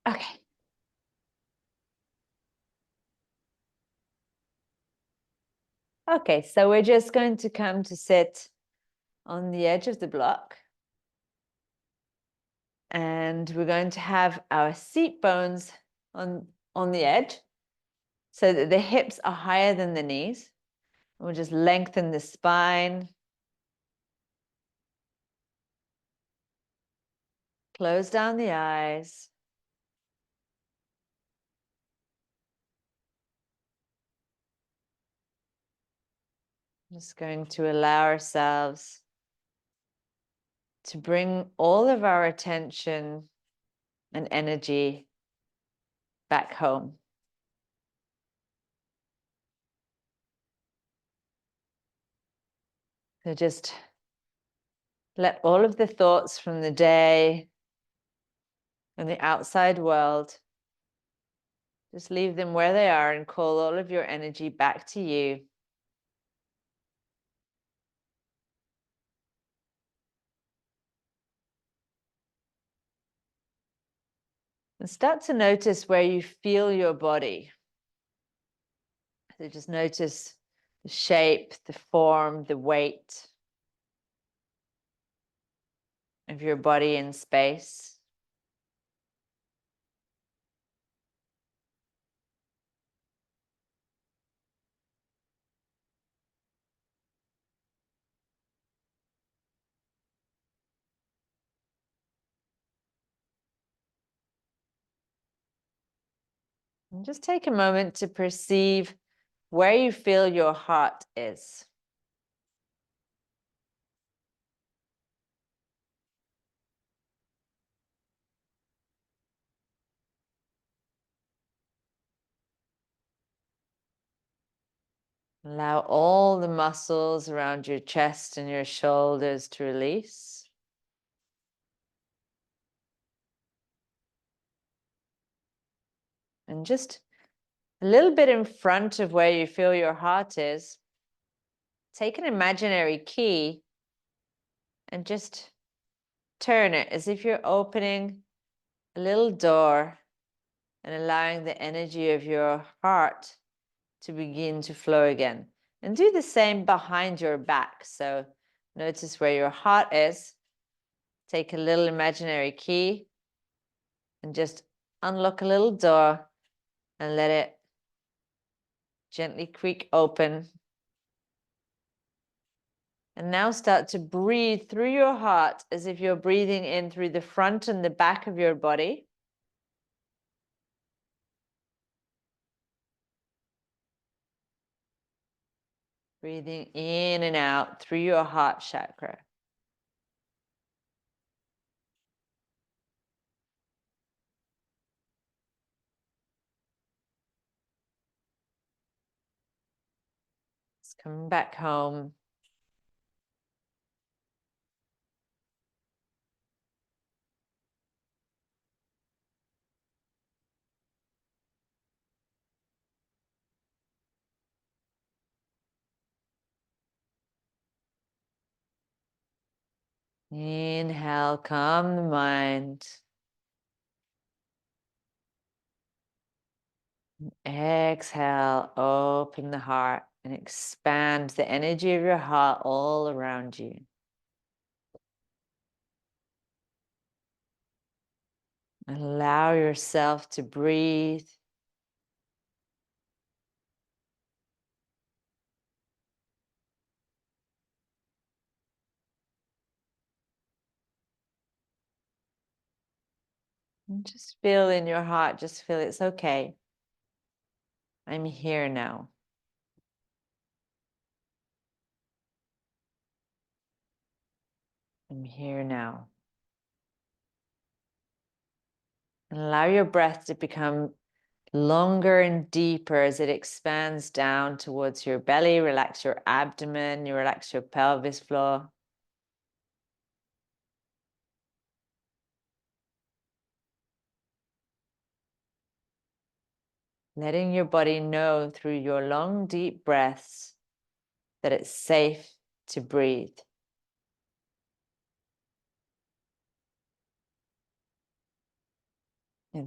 Okay. Okay, so we're just going to come to sit on the edge of the block. And we're going to have our seat bones on the edge so that the hips are higher than the knees. We'll just lengthen the spine. Close down the eyes. Just going to allow ourselves to bring all of our attention and energy back home. So just let all of the thoughts from the day and the outside world, just leave them where they are and call all of your energy back to you. And start to notice where you feel your body. So just notice the shape, the form, the weight of your body in space. And just take a moment to perceive where you feel your heart is. Allow all the muscles around your chest and your shoulders to release. And just a little bit in front of where you feel your heart is, take an imaginary key and just turn it as if you're opening a little door and allowing the energy of your heart to begin to flow again. And do the same behind your back. So notice where your heart is. Take a little imaginary key and just unlock a little door and let it gently creak open. And now start to breathe through your heart as if you're breathing in through the front and the back of your body. Breathing in and out through your heart chakra. Just coming back home. Inhale, calm the mind. Exhale, open the heart and expand the energy of your heart all around you. Allow yourself to breathe. And just feel in your heart, just feel it's okay. I'm here now. I'm here now. And allow your breath to become longer and deeper as it expands down towards your belly. Relax your abdomen, you relax your pelvis floor. Letting your body know through your long, deep breaths that it's safe to breathe.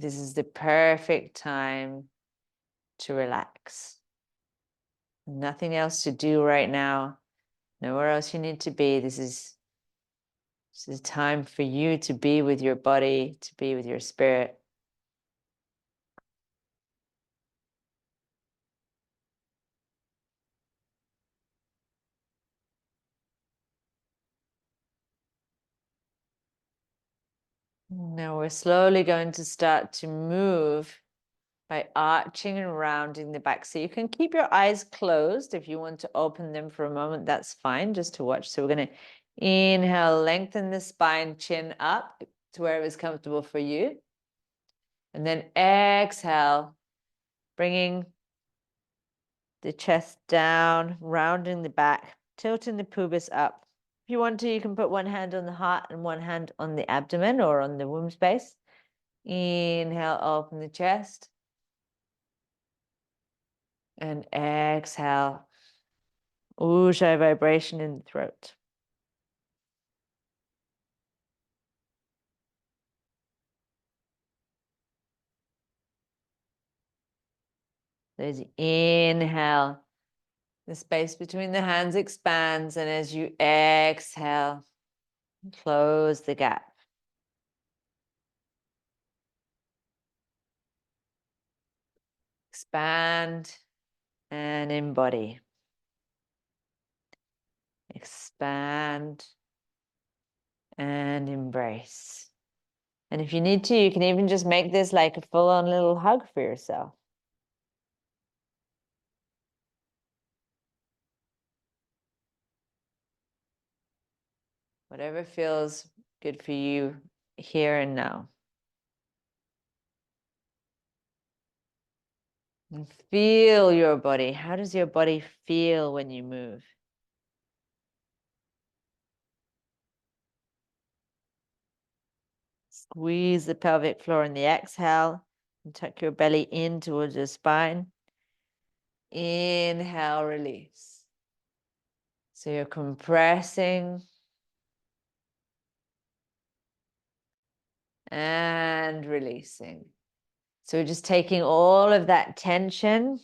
This is the perfect time to relax. Nothing else to do right now. Nowhere else you need to be. This is time for you to be with your body, to be with your spirit. Now we're slowly going to start to move by arching and rounding the back. So you can keep your eyes closed. If you want to open them for a moment, that's fine, just to watch. So we're going to inhale, lengthen the spine, chin up to where it was comfortable for you. And then exhale, bringing the chest down, rounding the back, tilting the pubis up. If you want to, you can put one hand on the heart and one hand on the abdomen or on the womb space. Inhale, open the chest. And exhale, Ujjayi vibration in the throat. As you inhale, the space between the hands expands, and as you exhale, close the gap. Expand and embody. Expand and embrace. And if you need to, you can even just make this like a full-on little hug for yourself. Whatever feels good for you here and now. And feel your body. How does your body feel when you move? Squeeze the pelvic floor in the exhale and tuck your belly in towards your spine. Inhale, release. So you're compressing and releasing. So we're just taking all of that tension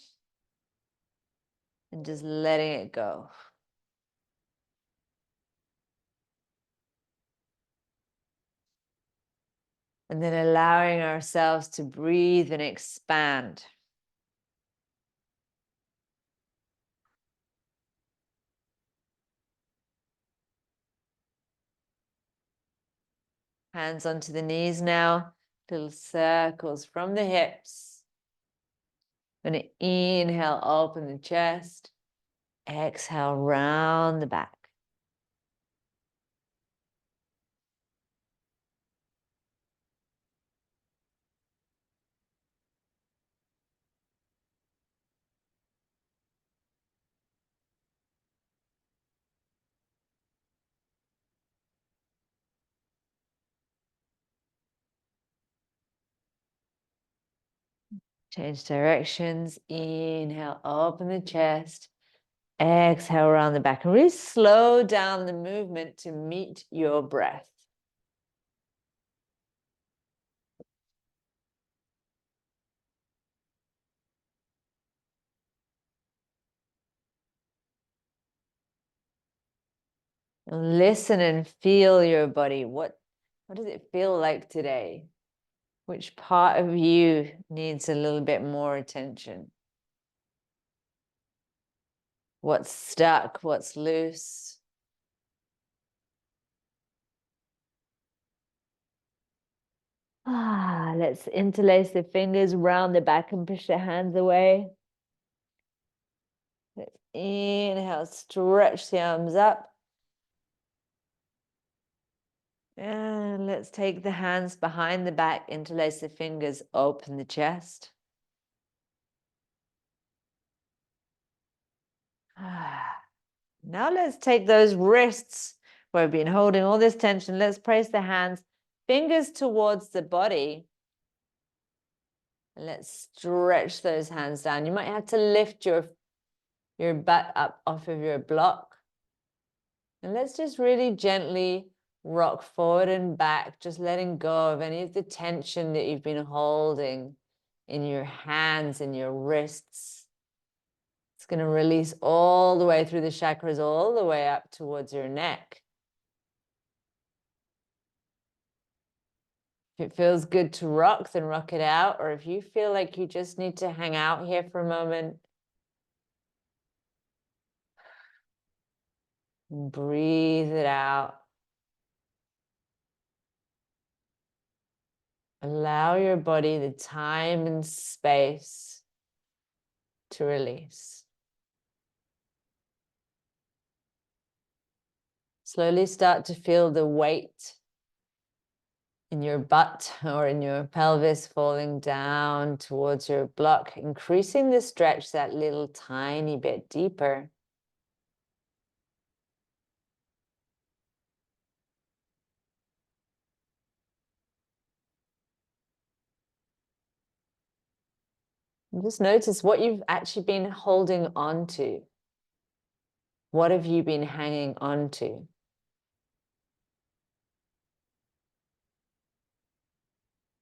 and just letting it go. And then allowing ourselves to breathe and expand. Hands onto the knees now. Little circles from the hips. Going to inhale, open the chest. Exhale, round the back. Change directions. Inhale, open the chest. Exhale, around the back. And really slow down the movement to meet your breath. Listen and feel your body. What does it feel like today? Which part of you needs a little bit more attention? What's stuck? What's loose? Let's interlace the fingers round the back and push the hands away. Let's inhale, stretch the arms up. And let's take the hands behind the back, interlace the fingers, open the chest. Now let's take those wrists where we've been holding all this tension. Let's place the hands, fingers towards the body. And let's stretch those hands down. You might have to lift your butt up off of your block. And let's just really gently rock forward and back, just letting go of any of the tension that you've been holding in your hands and your wrists. It's going to release all the way through the chakras, all the way up towards your neck. If it feels good to rock, then rock it out. Or if you feel like you just need to hang out here for a moment, breathe it out. Allow your body the time and space to release. Slowly start to feel the weight in your butt or in your pelvis falling down towards your block, increasing the stretch that little tiny bit deeper. And just notice what you've actually been holding on to. What have you been hanging on to?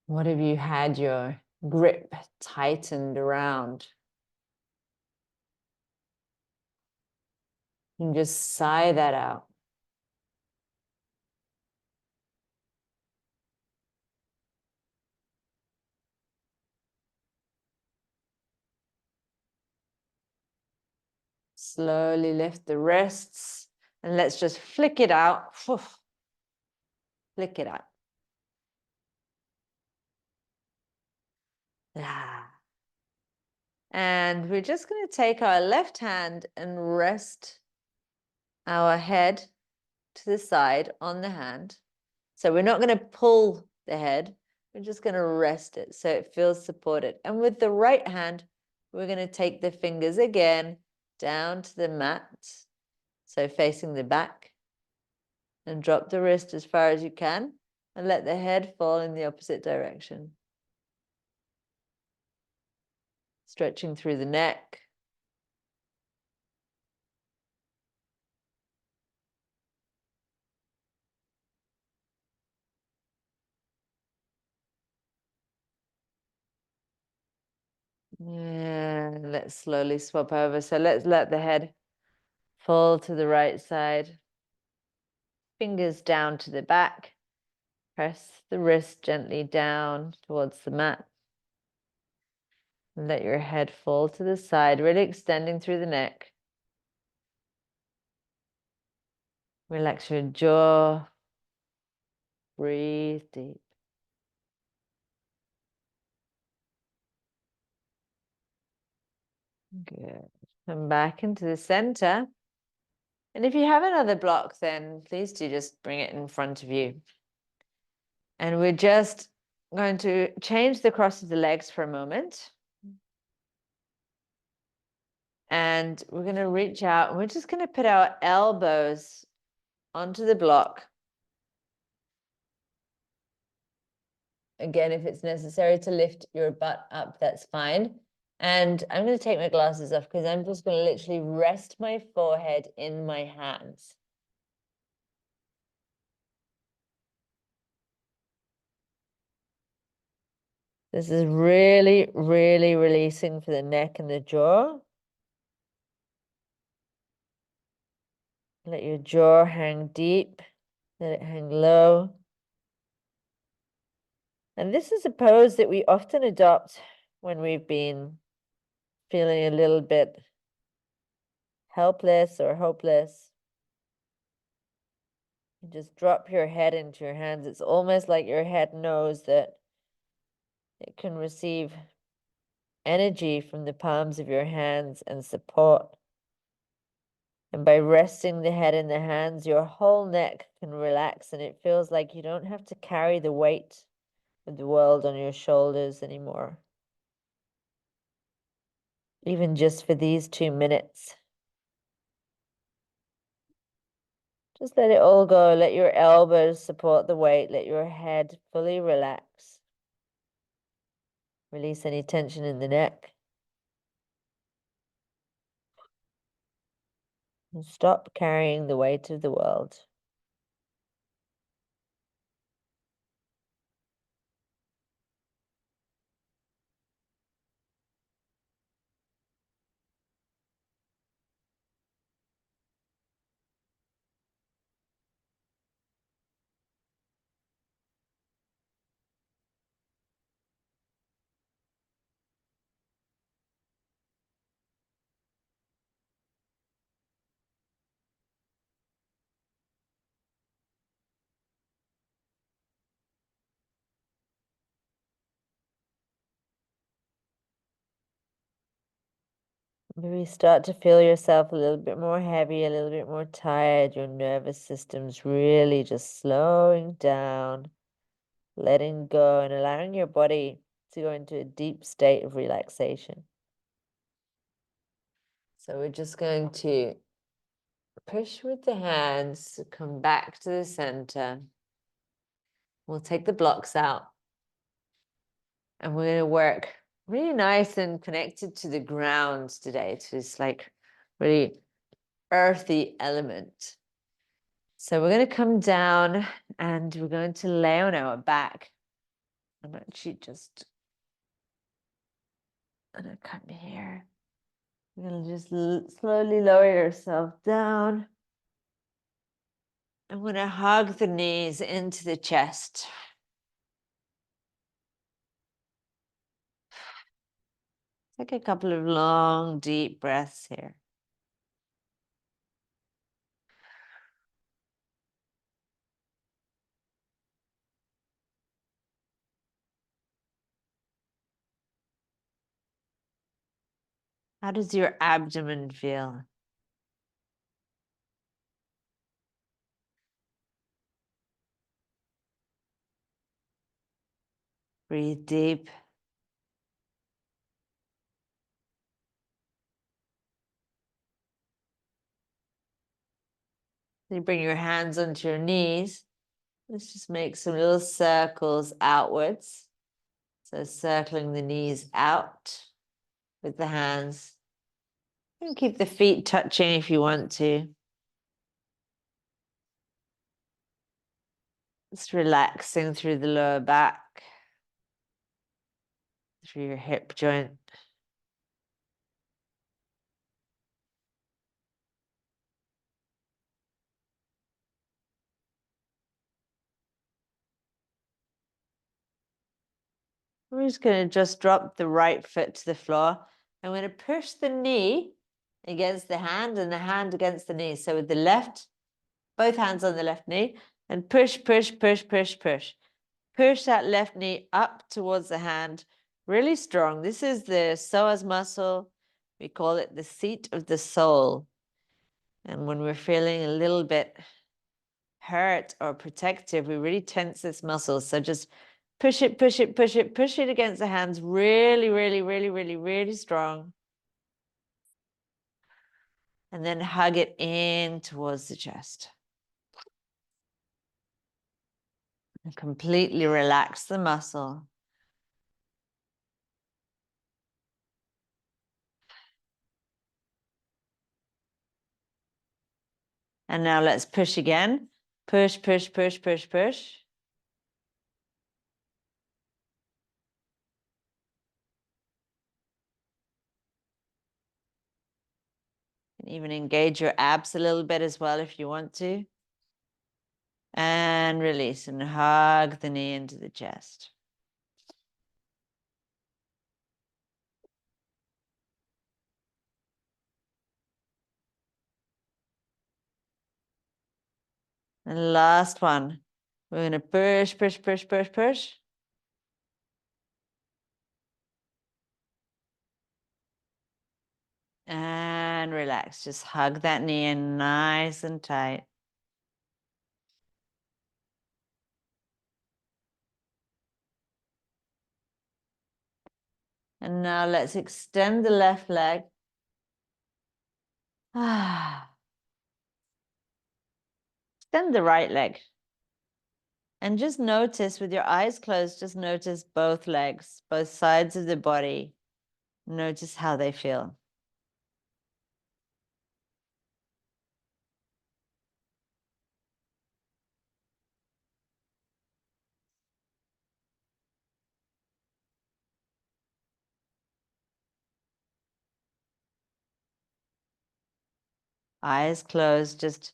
What have you had your grip tightened around? And just sigh that out. Slowly lift the wrists and let's just flick it out. Flick it out. And we're just going to take our left hand and rest our head to the side on the hand. So we're not going to pull the head. We're just going to rest it so it feels supported. And with the right hand, we're going to take the fingers again down to the mat. So facing the back. And drop the wrist as far as you can. And let the head fall in the opposite direction. Stretching through the neck. And let's slowly swap over. So let's let the head fall to the right side. Fingers down to the back. Press the wrist gently down towards the mat. And let your head fall to the side, really extending through the neck. Relax your jaw. Breathe deep. Good. Come back into the center. And if you have another block, then please do just bring it in front of you. And we're just going to change the cross of the legs for a moment. And we're going to reach out and we're just going to put our elbows onto the block. Again, if it's necessary to lift your butt up, that's fine. And I'm going to take my glasses off because I'm just going to literally rest my forehead in my hands. This is really, really releasing for the neck and the jaw. Let your jaw hang deep. Let it hang low. And this is a pose that we often adopt when we've been feeling a little bit helpless or hopeless. You just drop your head into your hands. It's almost like your head knows that it can receive energy from the palms of your hands and support. And by resting the head in the hands, your whole neck can relax and it feels like you don't have to carry the weight of the world on your shoulders anymore. Even just for these 2 minutes. Just let it all go. Let your elbows support the weight. Let your head fully relax. Release any tension in the neck. And stop carrying the weight of the world. Maybe start to feel yourself a little bit more heavy, a little bit more tired. Your nervous system's really just slowing down, letting go, and allowing your body to go into a deep state of relaxation. So we're just going to push with the hands, come back to the center. We'll take the blocks out. And we're going to work really nice and connected to the ground today, to this like really earthy element. So we're going to come down and we're going to lay on our back. I'm actually just going to come here. You're going to just slowly lower yourself down. I'm going to hug the knees into the chest. Take a couple of long, deep breaths here. How does your abdomen feel? Breathe deep. You bring your hands onto your knees. Let's just make some little circles outwards. So circling the knees out with the hands. You can keep the feet touching if you want to. Just relaxing through the lower back, through your hip joint. We're just going to just drop the right foot to the floor. I'm going to push the knee against the hand and the hand against the knee. So with the left, both hands on the left knee, and push, push, push, push, push. Push that left knee up towards the hand, really strong. This is the psoas muscle. We call it the seat of the soul. And when we're feeling a little bit hurt or protective, we really tense this muscle. So just push it, push it, push it, push it against the hands. Really, really, really, really, really strong. And then hug it in towards the chest. And completely relax the muscle. And now let's push again. Push, push, push, push, push. And even engage your abs a little bit as well if you want to. And release and hug the knee into the chest. And last one. We're going to push, push, push, push, push. And relax. Just hug that knee in nice and tight. And now let's extend the left leg. Extend the right leg. And just notice with your eyes closed, just notice both legs, both sides of the body. Notice how they feel. Eyes closed, just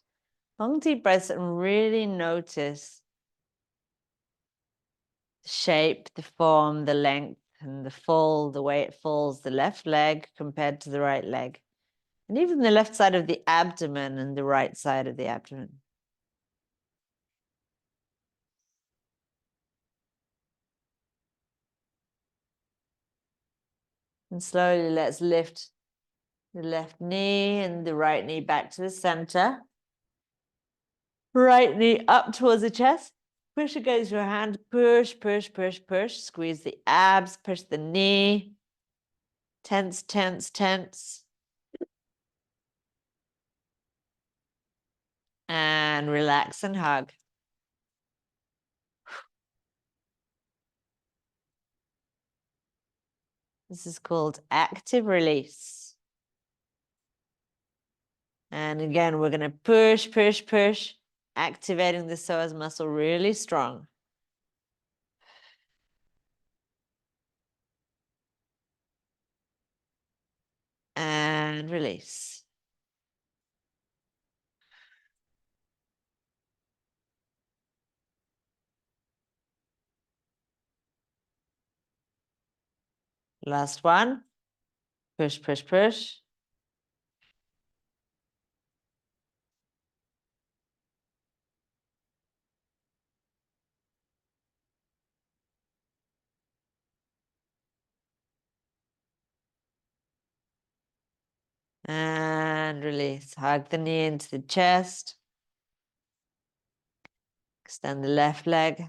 long deep breaths and really notice the shape, the form, the length, and the fall, the way it falls, the left leg compared to the right leg. And even the left side of the abdomen and the right side of the abdomen. And slowly let's lift The left knee and the right knee back to the center. Right knee up towards the chest. Push against your hand. Push, push, push, push. Squeeze the abs. Push the knee. Tense, tense, tense. And relax and hug. This is called active release. And again, we're going to push, push, push, activating the psoas muscle really strong. And release. Last one. Push, push, push. And release. Hug the knee into the chest. Extend the left leg.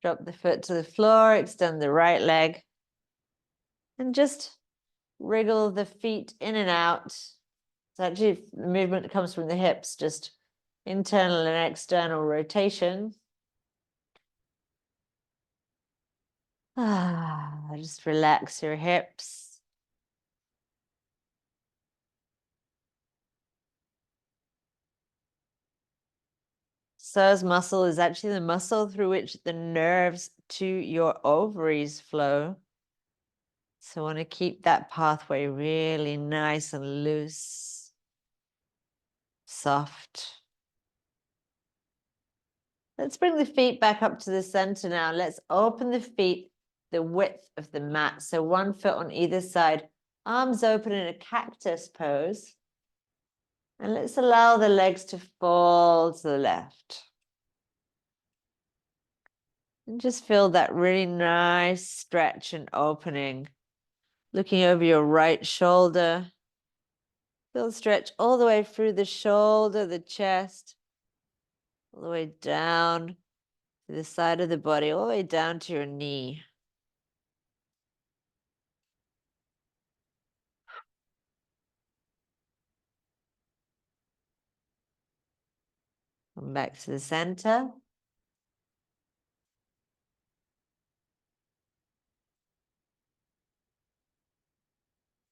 Drop the foot to the floor. Extend the right leg. And just wriggle the feet in and out. It's actually the movement that comes from the hips, just internal and external rotation. Just relax your hips. Psoas muscle is actually the muscle through which the nerves to your ovaries flow. So I want to keep that pathway really nice and loose, soft. Let's bring the feet back up to the center now. Let's open the feet the width of the mat. So one foot on either side, arms open in a cactus pose. And let's allow the legs to fall to the left. And just feel that really nice stretch and opening. Looking over your right shoulder. Feel the stretch all the way through the shoulder, the chest, all the way down to the side of the body, all the way down to your knee. Come back to the center.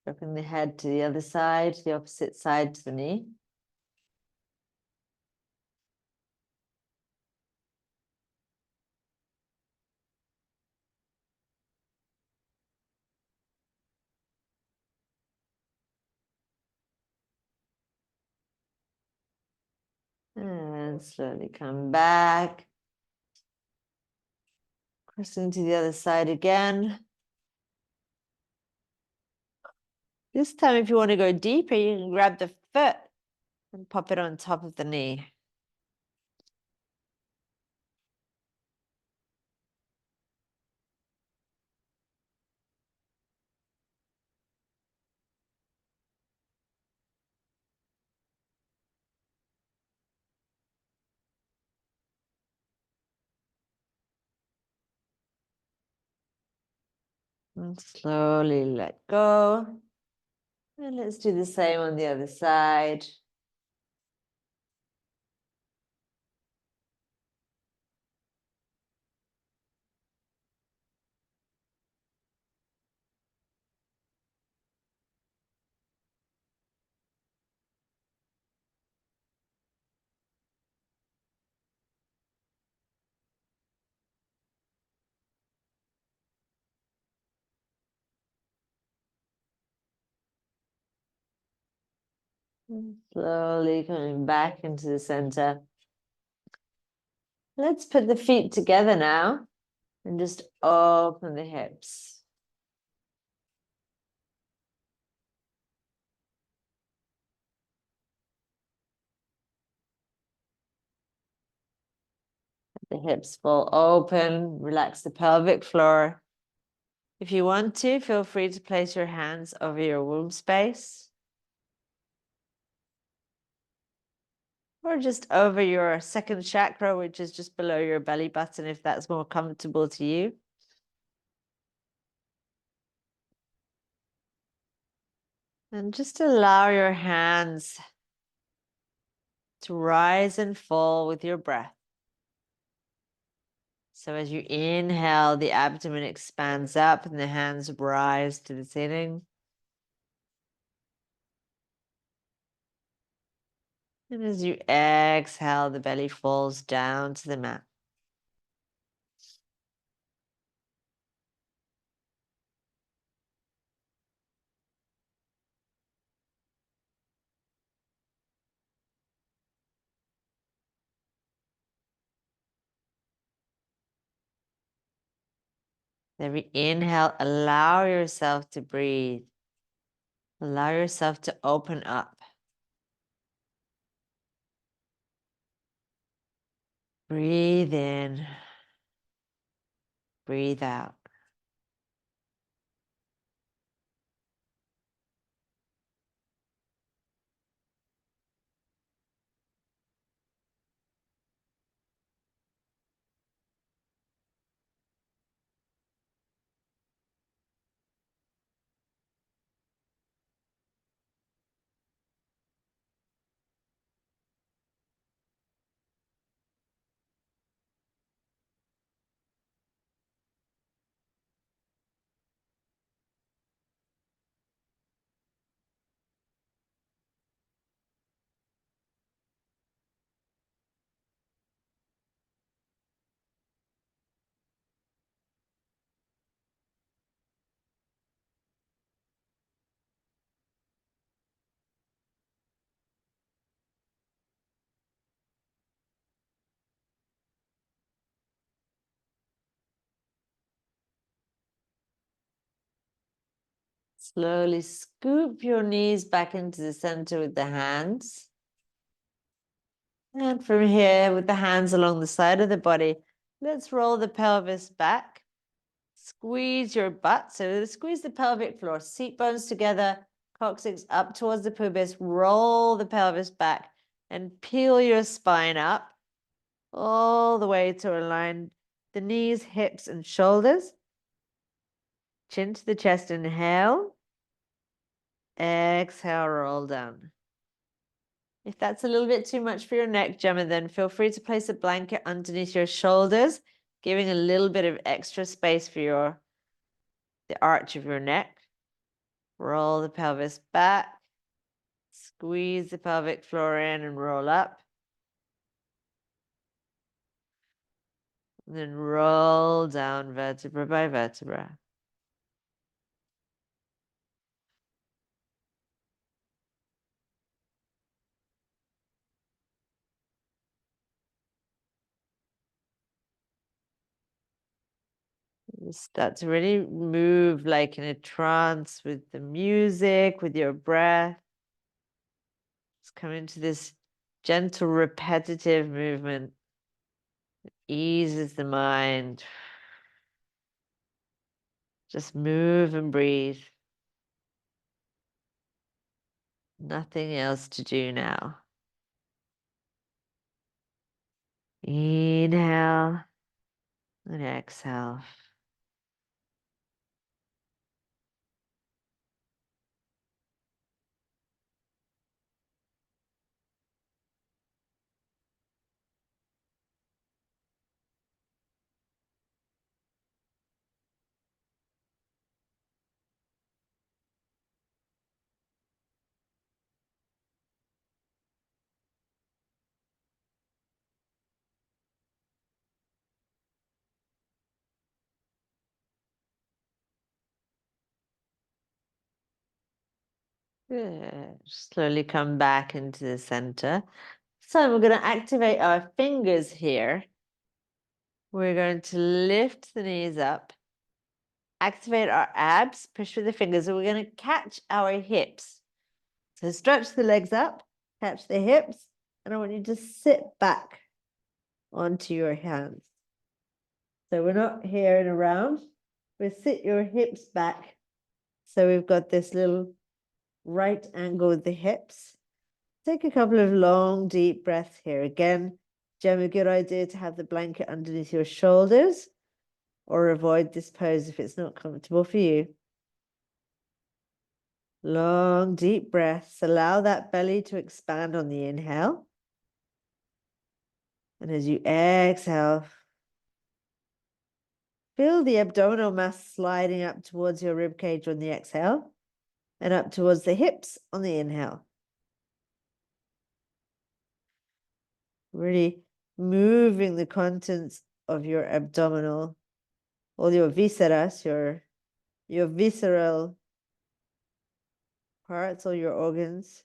Dropping the head to the other side, the opposite side to the knee. And slowly come back. Crossing to the other side again. This time, if you want to go deeper, you can grab the foot and pop it on top of the knee. And slowly let go. And let's do the same on the other side. And slowly coming back into the center. Let's put the feet together now and just open the hips. hips fall open, relax the pelvic floor. If you want to, feel free to place your hands over your womb space. Or just over your second chakra, which is just below your belly button, if that's more comfortable to you. And just allow your hands to rise and fall with your breath. So as you inhale, the abdomen expands up and the hands rise to the ceiling. And as you exhale, the belly falls down to the mat. Every inhale, allow yourself to breathe. Allow yourself to open up. Breathe in. Breathe out. Slowly scoop your knees back into the center with the hands. And from here, with the hands along the side of the body, let's roll the pelvis back. Squeeze your butt. So squeeze the pelvic floor, seat bones together, coccyx up towards the pubis. Roll the pelvis back and peel your spine up all the way to align the knees, hips, and shoulders. Chin to the chest, inhale. Exhale, roll down. If that's a little bit too much for your neck, Gemma, then feel free to place a blanket underneath your shoulders, giving a little bit of extra space for the arch of your neck. Roll the pelvis back. Squeeze the pelvic floor in and roll up. And then roll down vertebra by vertebra. You start to really move like in a trance with the music, with your breath. Just come into this gentle, repetitive movement. It eases the mind. Just move and breathe. Nothing else to do now. Inhale and exhale. Good. Slowly come back into the center. So we're going to activate our fingers here. We're going to lift the knees up, activate our abs, push with the fingers, and we're going to catch our hips. So stretch the legs up, catch the hips, and I want you to sit back onto your hands. So we're not here and around. We sit your hips back. So we've got this little right angle with the hips. Take a couple of long, deep breaths here. Again, Jem, a good idea to have the blanket underneath your shoulders or avoid this pose if it's not comfortable for you. Long, deep breaths. Allow that belly to expand on the inhale. And as you exhale, feel the abdominal mass sliding up towards your rib cage on the exhale and up towards the hips on the inhale. Really moving the contents of your abdominal, all your visceras, your visceral parts, all your organs.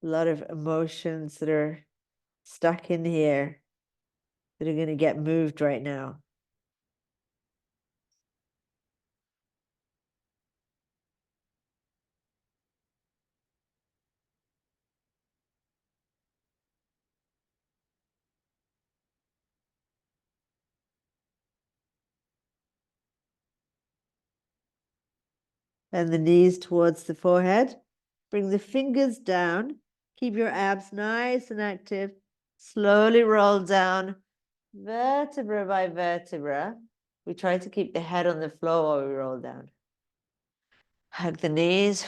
A lot of emotions that are stuck in here that are going to get moved right now. And the knees towards the forehead. Bring the fingers down. Keep your abs nice and active. Slowly roll down, vertebra by vertebra. We try to keep the head on the floor while we roll down. Hug the knees.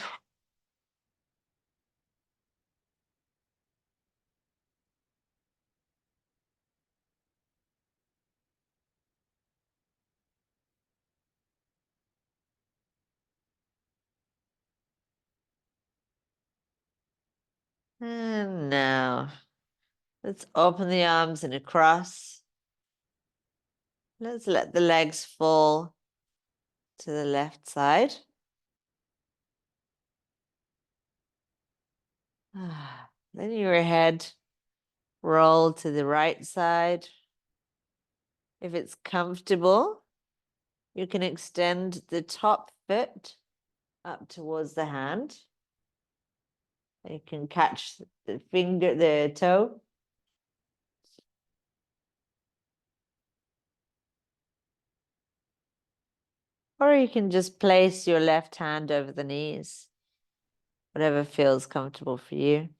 And now, let's open the arms and across. Let's let the legs fall to the left side. Then your head roll to the right side. If it's comfortable, you can extend the top foot up towards the hand. You can catch the finger, the toe. Or you can just place your left hand over the knees, whatever feels comfortable for you.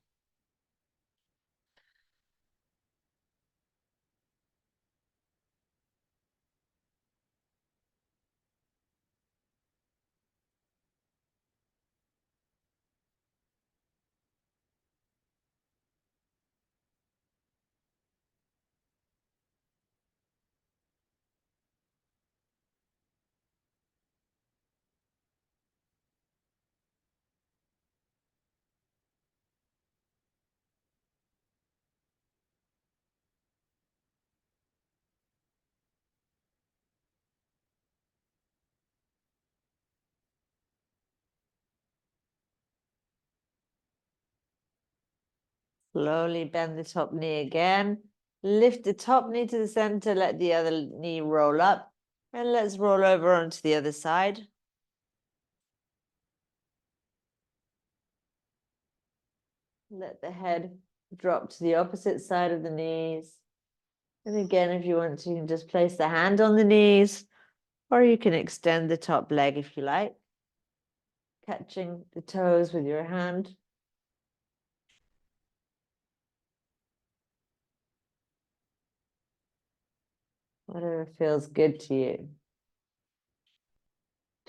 Slowly bend the top knee again. Lift the top knee to the center, let the other knee roll up. And let's roll over onto the other side. Let the head drop to the opposite side of the knees. And again, if you want to, you can just place the hand on the knees, or you can extend the top leg if you like, catching the toes with your hand. Whatever feels good to you.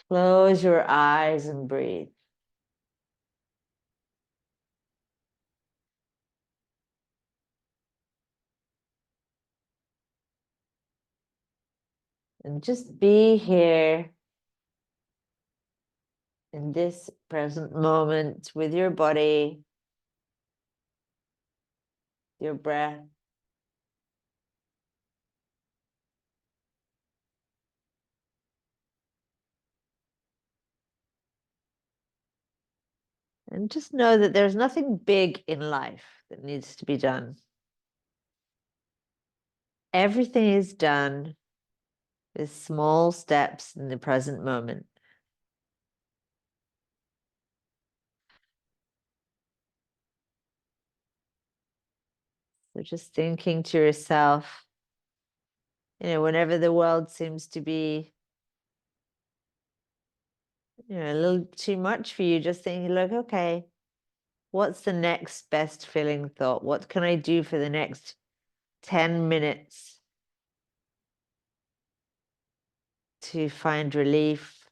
Close your eyes and breathe. And just be here in this present moment with your body, your breath. And just know that there's nothing big in life that needs to be done. Everything is done with small steps in the present moment. So just thinking to yourself, whenever the world seems to be, a little too much for you, just thinking, look, okay, what's the next best feeling thought? What can I do for the next 10 minutes to find relief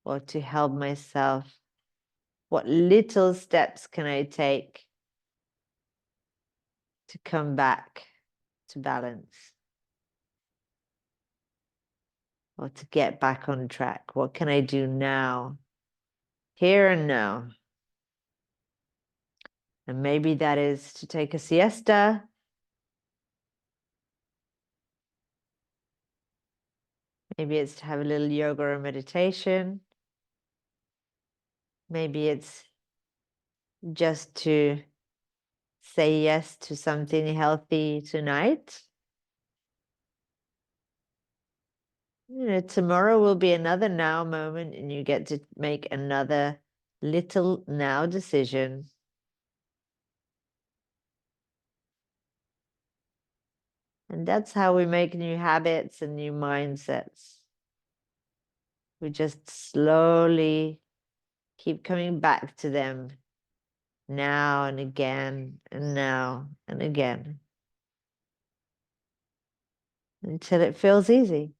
or to help myself? What little steps can I take to come back to balance or to get back on track? What can I do now, here and now? And maybe that is to take a siesta. Maybe it's to have a little yoga or meditation. Maybe it's just to say yes to something healthy tonight. Tomorrow will be another now moment, and you get to make another little now decision. And that's how we make new habits and new mindsets. We just slowly keep coming back to them now and again and now and again until it feels easy.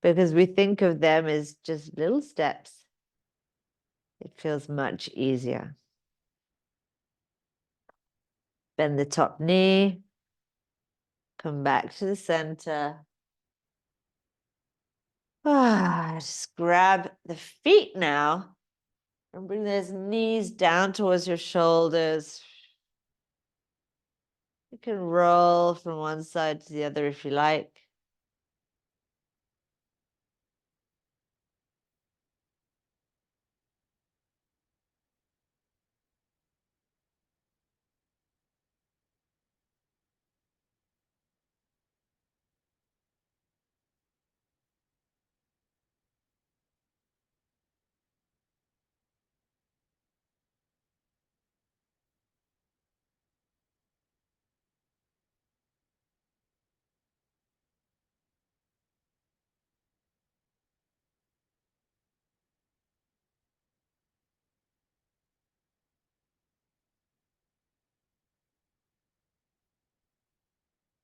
Because we think of them as just little steps. It feels much easier. Bend the top knee. Come back to the center. Just grab the feet now and bring those knees down towards your shoulders. You can roll from one side to the other if you like.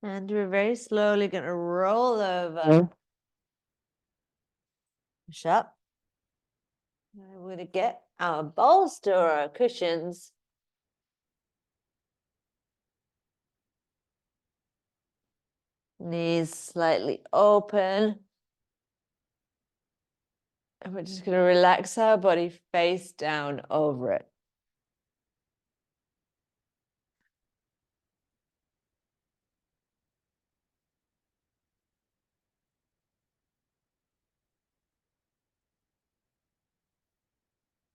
And we're very slowly going to roll over. Push up. And we're going to get our bolster or our cushions. Knees slightly open. And we're just going to relax our body face down over it.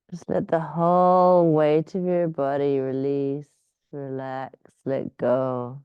Just let the whole weight of your body release, relax, let go.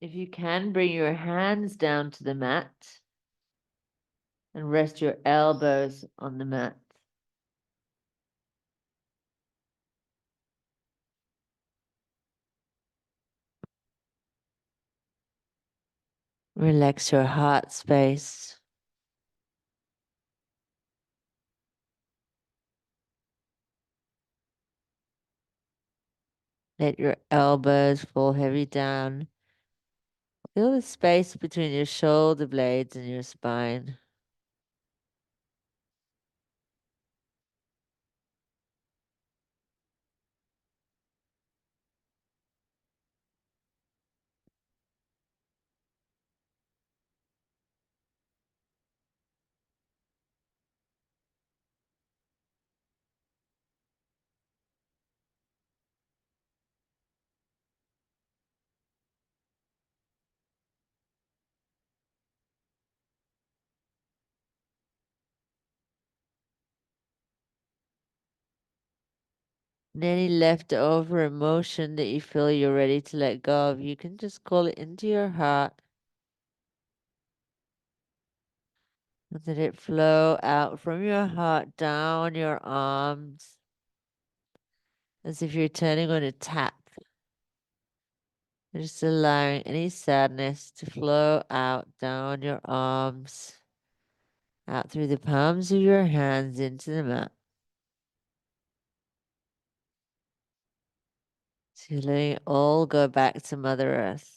If you can, bring your hands down to the mat and rest your elbows on the mat. Relax your heart space. Let your elbows fall heavy down. Feel the space between your shoulder blades and your spine. And any leftover emotion that you feel you're ready to let go of, you can just call it into your heart. And let it flow out from your heart down your arms, as if you're turning on a tap. Just allowing any sadness to flow out down your arms, out through the palms of your hands into the mat. So you're letting it all go back to Mother Earth.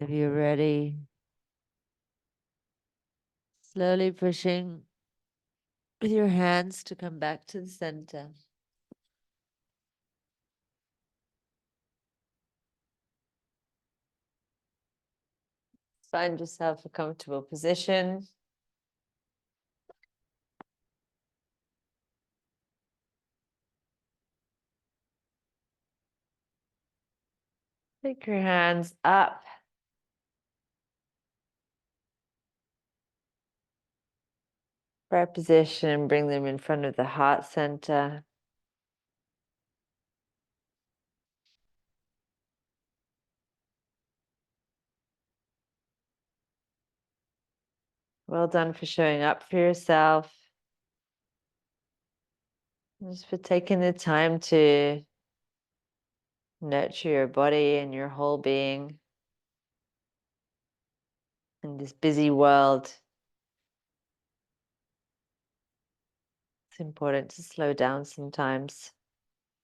If you're ready, slowly pushing with your hands to come back to the center. Find yourself a comfortable position. Take your hands up. Right position, bring them in front of the heart center. Well done for showing up for yourself. Just for taking the time to nurture your body and your whole being in this busy world. It's important to slow down sometimes.